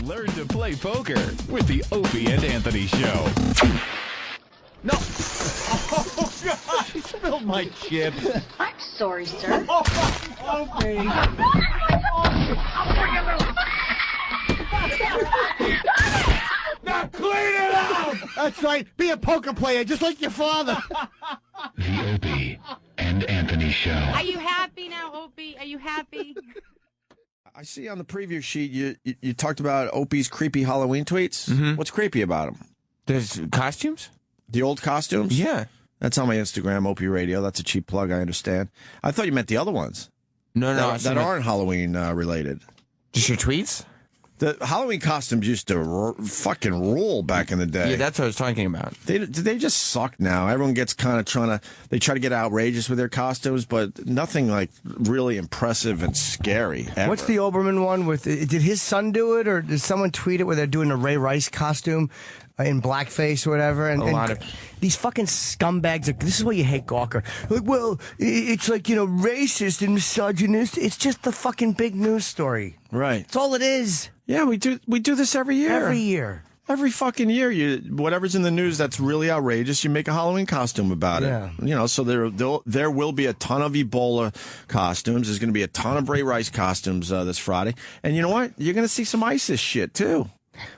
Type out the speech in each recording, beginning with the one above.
Learn to play poker with the Opie and Anthony Show. No. Oh, God. She spilled my chips. I'm sorry, sir. Opie. Now clean it out! That's right. Be a poker player, just like your father. The Opie and Anthony Show. Are you happy now, Opie? Are you happy? I see on the preview sheet you talked about Opie's creepy Halloween tweets. Mm-hmm. What's creepy about them? There's costumes? The old costumes? Yeah. That's on my Instagram, Opie Radio. That's a cheap plug, I understand. I thought you meant the other ones. No. That aren't Halloween related. Just your tweets? The Halloween costumes used to fucking rule back in the day. Yeah, that's what I was talking about. They just suck now. Everyone gets kind of they try to get outrageous with their costumes, but nothing like really impressive and scary ever. What's the Olbermann one with? Did his son do it, or did someone tweet it where they're doing a Ray Rice costume in blackface or whatever? And these fucking scumbags. This is why you hate Gawker. Like, well, it's like, racist and misogynist. It's just the fucking big news story. Right. That's all it is. Yeah, we do this every year. Every year. Every fucking year, whatever's in the news that's really outrageous, you make a Halloween costume about it. Yeah. So there will be a ton of Ebola costumes. There's going to be a ton of Ray Rice costumes this Friday. And you know what? You're going to see some ISIS shit, too.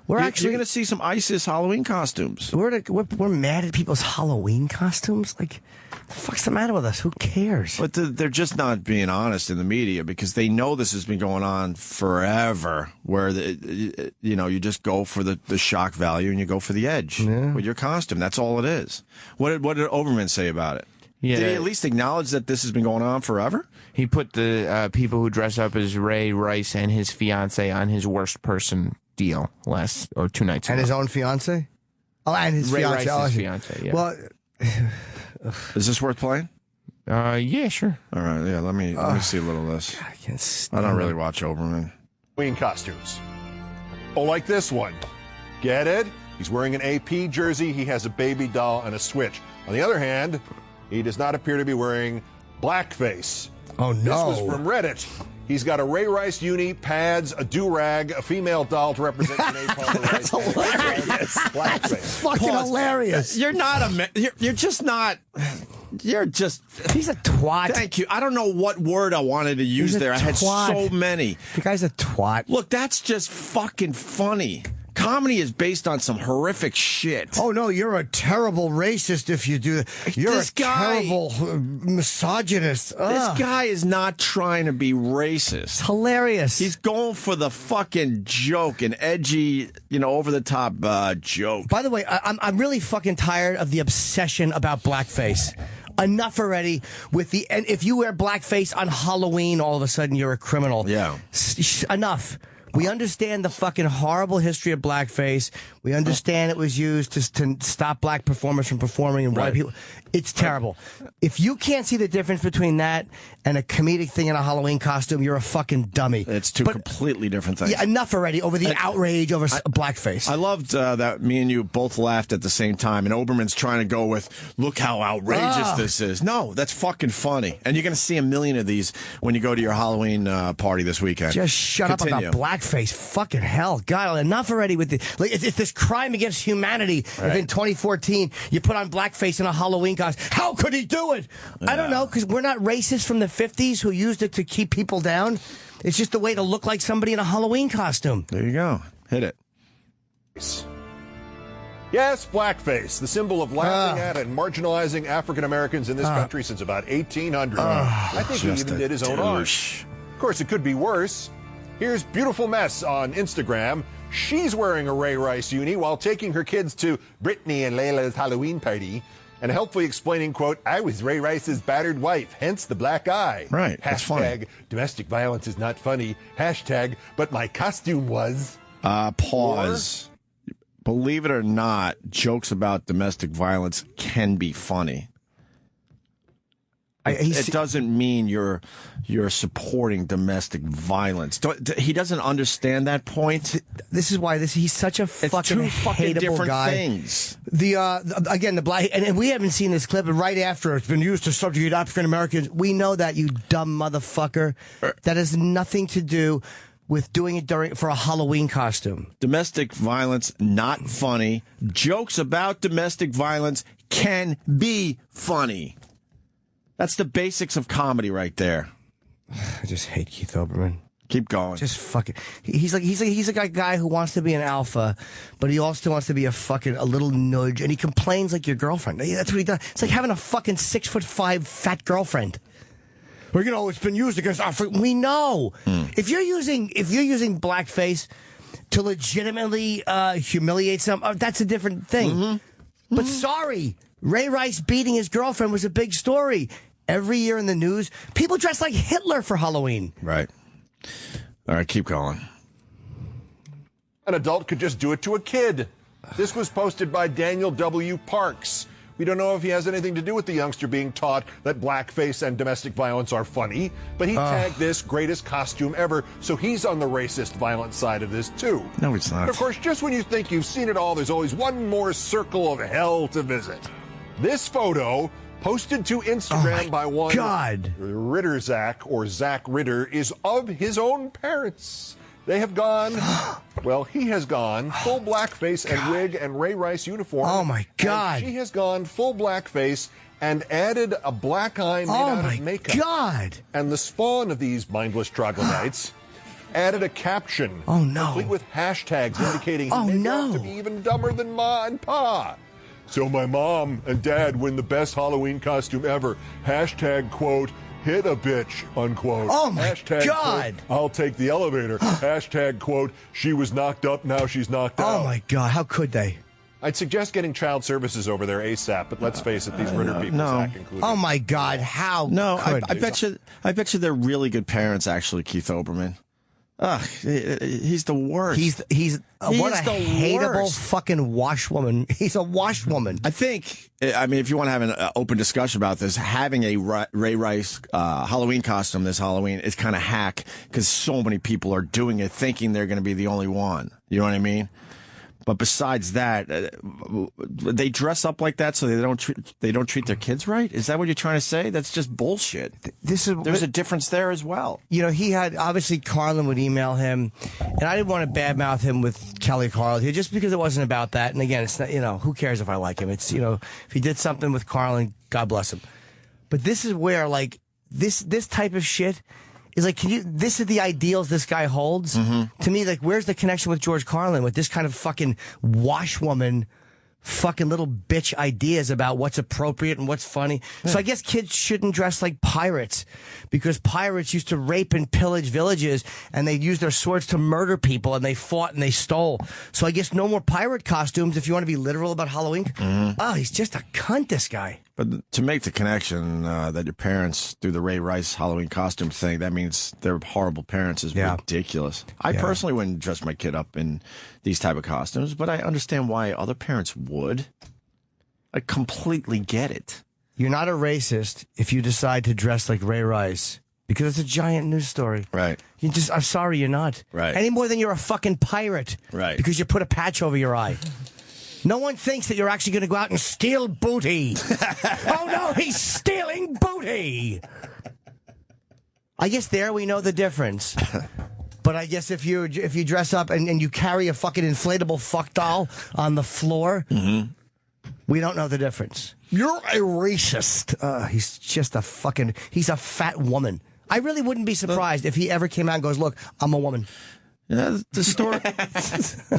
You're going to see some ISIS Halloween costumes. We're mad at people's Halloween costumes? Like, the fuck's the matter with us? Who cares? But they're just not being honest in the media because they know this has been going on forever, where you just go for the shock value and you go for the edge with your costume. That's all it is. What did Olbermann say about it? Yeah. Did he at least acknowledge that this has been going on forever? He put the people who dress up as Ray Rice and his fiance on his worst person deal 2 nights ago. And his own fiance? Oh, and his Ray fiance. Rice's fiance, yeah. Well, is this worth playing? Yeah, sure. All right, yeah, let me see a little of this. I don't really watch Olbermann. Halloween costumes. Oh, like this one. Get it? He's wearing an AP jersey. He has a baby doll and a switch. On the other hand, he does not appear to be wearing blackface. Oh, no. This was from Reddit. He's got a Ray Rice uni, pads, a do-rag, a female doll to represent the napalm. That's hilarious. Blackface. Fucking hilarious. You're not you're just not. You're just. He's a twat. Thank you. I don't know what word I wanted to use there. I had so many. The guy's a twat. Look, that's just fucking funny. Comedy is based on some horrific shit. Oh, no, you're a terrible racist if you do that. You're terrible misogynist. This guy is not trying to be racist. It's hilarious. He's going for the fucking joke, an edgy, over-the-top joke. By the way, I'm really fucking tired of the obsession about blackface. Enough already and if you wear blackface on Halloween, all of a sudden you're a criminal. Yeah. Enough. We understand the fucking horrible history of blackface. We understand it was used to stop black performers from performing and white people. It's terrible. If you can't see the difference between that and a comedic thing in a Halloween costume, you're a fucking dummy. It's two completely different things. Yeah, enough already over the outrage over blackface. I loved that me and you both laughed at the same time, and Olbermann's trying to go with, look how outrageous this is. No, that's fucking funny. And you're going to see a million of these when you go to your Halloween party this weekend. Just shut up about blackface. Fucking hell. God, enough already with it. Like, it's this crime against humanity. Right. If in 2014 you put on blackface in a Halloween costume, how could he do it? Yeah. I don't know, because we're not racists from the 50s who used it to keep people down. It's just a way to look like somebody in a Halloween costume. There you go. Hit it. Yes, blackface, the symbol of laughing at and marginalizing African Americans in this country since about 1800. I think he even did his own art. Of course, it could be worse. Here's Beautiful Mess on Instagram. She's wearing a Ray Rice uni while taking her kids to Brittany and Layla's Halloween party and helpfully explaining, quote, I was Ray Rice's battered wife, hence the black eye. Right, that's funny. Hashtag, domestic violence is not funny. Hashtag, but my costume was. Pause. Believe it or not, jokes about domestic violence can be funny. It doesn't mean you're supporting domestic violence. He doesn't understand that point. This is why he's such a fucking two fucking hateable different guy. Things. The black and we haven't seen this clip, but right after it's been used to subjugate African Americans. We know that, you dumb motherfucker. That has nothing to do. with doing it for a Halloween costume. Domestic violence, not funny. Jokes about domestic violence can be funny. That's the basics of comedy right there. I just hate Keith Olbermann. Keep going. Just fucking. He's a guy who wants to be an alpha, but he also wants to be a little nudge, and he complains like your girlfriend. That's what he does. It's like having a fucking 6'5" fat girlfriend. Well, it's been used against our. We know if you're using blackface to legitimately humiliate someone, that's a different thing. Mm-hmm. But sorry, Ray Rice beating his girlfriend was a big story. Every year in the news, people dress like Hitler for Halloween. Right. All right, keep going. An adult could just do it to a kid. This was posted by Daniel W. Parks. We don't know if he has anything to do with the youngster being taught that blackface and domestic violence are funny, but he tagged this greatest costume ever, so he's on the racist, violent side of this, too. No, it's not. But of course, just when you think you've seen it all, there's always one more circle of hell to visit. This photo, posted to Instagram by one Ritter Zach, or Zach Ritter, is of his own parents. They have gone, he has gone full blackface and wig and Ray Rice uniform. Oh, my God. And she has gone full blackface and added a black eye made out of makeup. Oh, my God. And the spawn of these mindless troglodytes added a caption. Oh, no. Complete with hashtags indicating he may grow up to be even dumber than Ma and Pa. So my mom and dad win the best Halloween costume ever. Hashtag, quote, hit a bitch, unquote. Oh, my hashtag, God. Quote, I'll take the elevator. Hashtag, quote, she was knocked up, now she's knocked out. Oh, my God. How could they? I'd suggest getting child services over there ASAP, but let's face it, these Ritter people, Zach included. Oh, my God. How I bet you they're really good parents, actually, Keith Olbermann. He's the worst. He's what a hateable fucking washwoman. He's a washwoman. I think, if you want to have an open discussion about this, having a Ray Rice Halloween costume this Halloween is kind of hack because so many people are doing it thinking they're going to be the only one. You know what I mean? But besides that, they dress up like that so they don't treat their kids right. Is that what you're trying to say? That's just bullshit. There's a difference there as well. He had obviously Carlin would email him, and I didn't want to badmouth him with Kelly Carlin just because it wasn't about that. And again, it's not, who cares if I like him? It's if he did something with Carlin, God bless him. But this is where this type of shit is like, this is the ideals this guy holds. Mm-hmm. To me, where's the connection with George Carlin with this kind of fucking washwoman, fucking little bitch ideas about what's appropriate and what's funny? Yeah. So I guess kids shouldn't dress like pirates because pirates used to rape and pillage villages and they used their swords to murder people and they fought and they stole. So I guess no more pirate costumes if you want to be literal about Halloween. Mm-hmm. Oh, he's just a cunt, this guy. But to make the connection that your parents do the Ray Rice Halloween costume thing, that means they're horrible parents is ridiculous. I personally wouldn't dress my kid up in these type of costumes, but I understand why other parents would. I completely get it. You're not a racist if you decide to dress like Ray Rice because it's a giant news story. Right. I'm sorry, you're not. Right. Any more than you're a fucking pirate. Right. Because you put a patch over your eye. No one thinks that you're actually going to go out and steal booty. Oh, no, he's stealing booty. I guess there we know the difference. But I guess if you dress up and you carry a fucking inflatable fuck doll on the floor, we don't know the difference. You're a racist. He's just he's a fat woman. I really wouldn't be surprised if he ever came out and goes, look, I'm a woman. Yeah, the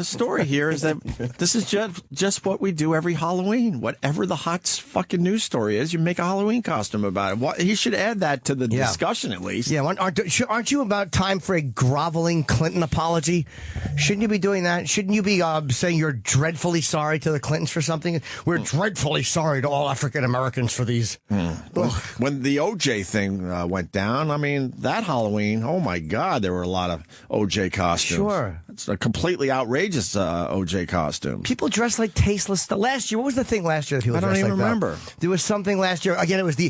story here is that this is just what we do every Halloween. Whatever the hot fucking news story is, you make a Halloween costume about it. He should add that to the discussion at least. Yeah, aren't you about time for a groveling Clinton apology? Shouldn't you be doing that? Shouldn't you be saying you're dreadfully sorry to the Clintons for something? We're dreadfully sorry to all African Americans for these. When the OJ thing went down, that Halloween, oh my God, there were a lot of OJ costumes. Sure. It's a completely outrageous OJ costume. People dress like tasteless stuff. Last year, what was the thing last year that people dressed like that? I don't even remember. There was something last year. Again, it was the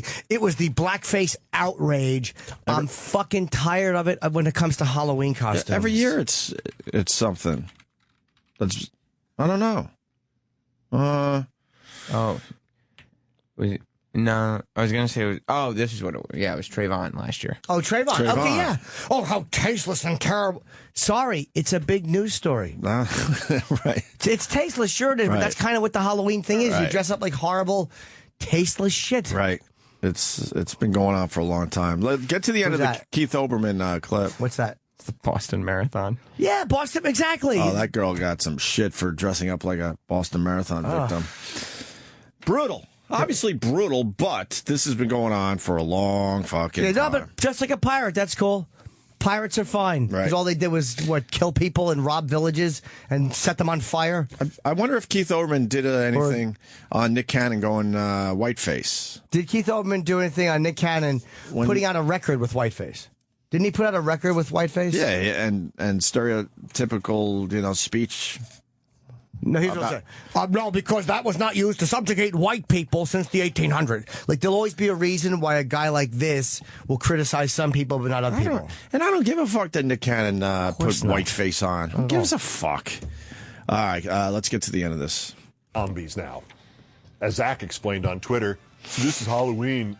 blackface outrage. I'm fucking tired of it when it comes to Halloween costumes. Every year it's something. I don't know. In No, I was gonna say. This is what it was. Yeah, it was Trayvon last year. Oh, Trayvon. Okay, yeah. Oh, how tasteless and terrible. Sorry, it's a big news story. Right. It's tasteless, sure it is, but that's kind of what the Halloween thing is. You dress up like horrible, tasteless shit. Right. It's been going on for a long time. Let's get to the end of the Keith Olbermann clip. What's that? It's the Boston Marathon. Yeah, Boston, exactly. Oh, that girl got some shit for dressing up like a Boston Marathon victim. Brutal. Obviously brutal, but this has been going on for a long fucking time. No, but just like a pirate, that's cool. Pirates are fine. Because all they did was, kill people and rob villages and set them on fire. I wonder if Keith Olbermann did anything on Nick Cannon going whiteface. Did Keith Olbermann do anything on Nick Cannon putting out a record with whiteface? Didn't he put out a record with whiteface? Yeah, and stereotypical, speech. No, he's going to say, no, because that was not used to subjugate white people since the 1800s. Like, there'll always be a reason why a guy like this will criticize some people but not other people. And I don't give a fuck that Nick Cannon put whiteface on. Who gives a fuck? All right, let's get to the end of this. Zombies now. As Zach explained on Twitter, this is Halloween.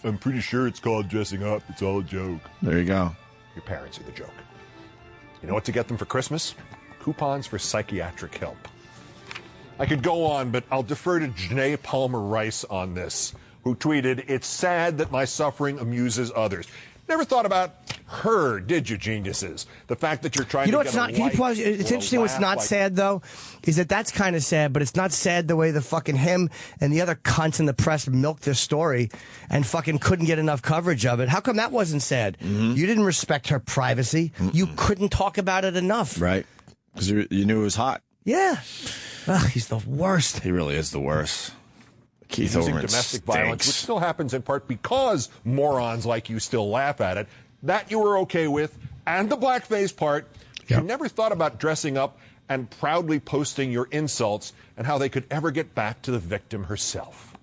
I'm pretty sure it's called dressing up. It's all a joke. There you go. Your parents are the joke. You know what to get them for Christmas? Coupons for psychiatric help. I could go on, but I'll defer to Janae Palmer Rice on this, who tweeted, "It's sad that my suffering amuses others." Never thought about her, did you, geniuses? The fact that you're trying to get it's interesting what's not sad, though, is that's kind of sad, but it's not sad the way the fucking him and the other cunts in the press milked this story and fucking couldn't get enough coverage of it. How come that wasn't sad? You didn't respect her privacy. You couldn't talk about it enough. Right. Because you knew it was hot. Yeah. He's the worst. He really is the worst. Keith Using Olbermann domestic stinks. violence, which still happens in part because morons like you still laugh at it. That you were okay with, and the blackface part. You never thought about dressing up and proudly posting your insults and how they could ever get back to the victim herself.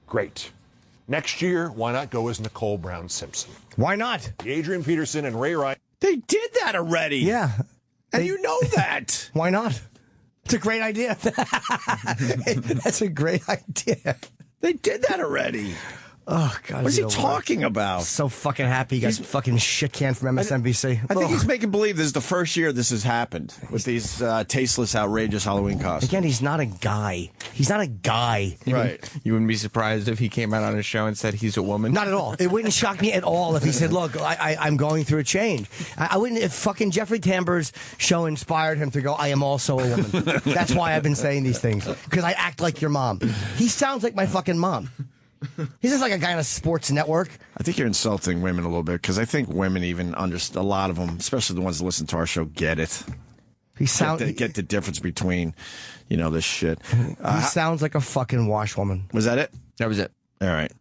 Great. Next year, why not go as Nicole Brown Simpson? Why not? Adrian Peterson and Ray Ryan. They did that already. Yeah. And you know that. Why not? It's a great idea. That's a great idea. They did that already. Oh, God. What's he talking about? So fucking happy he got fucking shit canned from MSNBC. I think he's making believe this is the first year this has happened with these tasteless, outrageous Halloween costumes. Again, he's not a guy. He's not a guy. Right. You wouldn't be surprised if he came out on a show and said he's a woman? Not at all. It wouldn't shock me at all if he said, look, I'm going through a change. I wouldn't, if fucking Jeffrey Tambor's show inspired him to go, I am also a woman. That's why I've been saying these things. Because I act like your mom. He sounds like my fucking mom. He's just like a guy on a sports network. I think you're insulting women a little bit because I think women even understand, a lot of them, especially the ones that listen to our show, get it. He sounds get the difference between, this shit. He sounds like a fucking washwoman. Was that it? That was it. All right.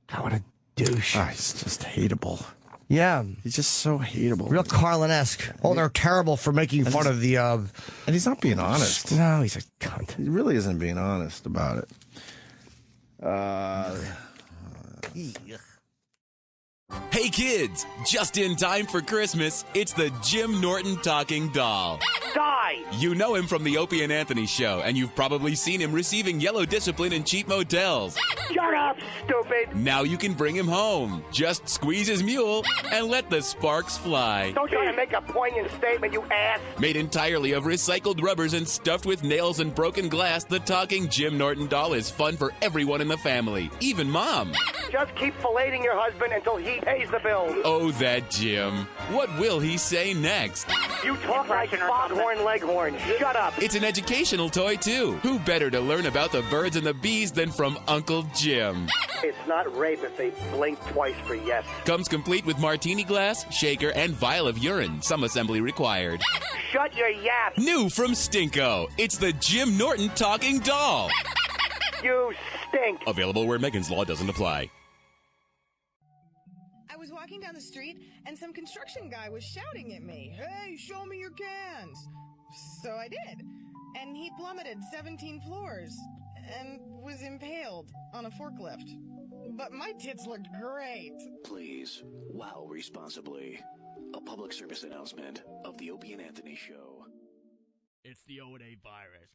God, what a douche. He's just hateable. Yeah. He's just so hateable. Real Carlin-esque. Oh, they're terrible for making fun of the... And he's not being honest. No, he's a cunt. He really isn't being honest about it. Hey kids, just in time for Christmas, it's the Jim Norton talking doll. Die! You know him from the Opie and Anthony Show, and you've probably seen him receiving yellow discipline in cheap motels. Shut up, stupid! Now you can bring him home. Just squeeze his mule and let the sparks fly. Don't try to make a poignant statement, you ass! Made entirely of recycled rubbers and stuffed with nails and broken glass, the talking Jim Norton doll is fun for everyone in the family, even Mom. Just keep filleting your husband until he pays the bill. Oh, that Jim. What will he say next? You talk like Foghorn Leghorn. Shut up. It's an educational toy, too. Who better to learn about the birds and the bees than from Uncle Jim? It's not rape if they blink twice for yes. Comes complete with martini glass, shaker, and vial of urine. Some assembly required. Shut your yap. New from Stinko. It's the Jim Norton talking doll. You stink. Available where Megan's Law doesn't apply. I was walking down the street and some construction guy was shouting at me, "Hey, show me your cans." So I did. And he plummeted 17 floors and was impaled on a forklift. But my tits looked great. Please, wow responsibly. A public service announcement of the Opie and Anthony Show. It's the O&A virus.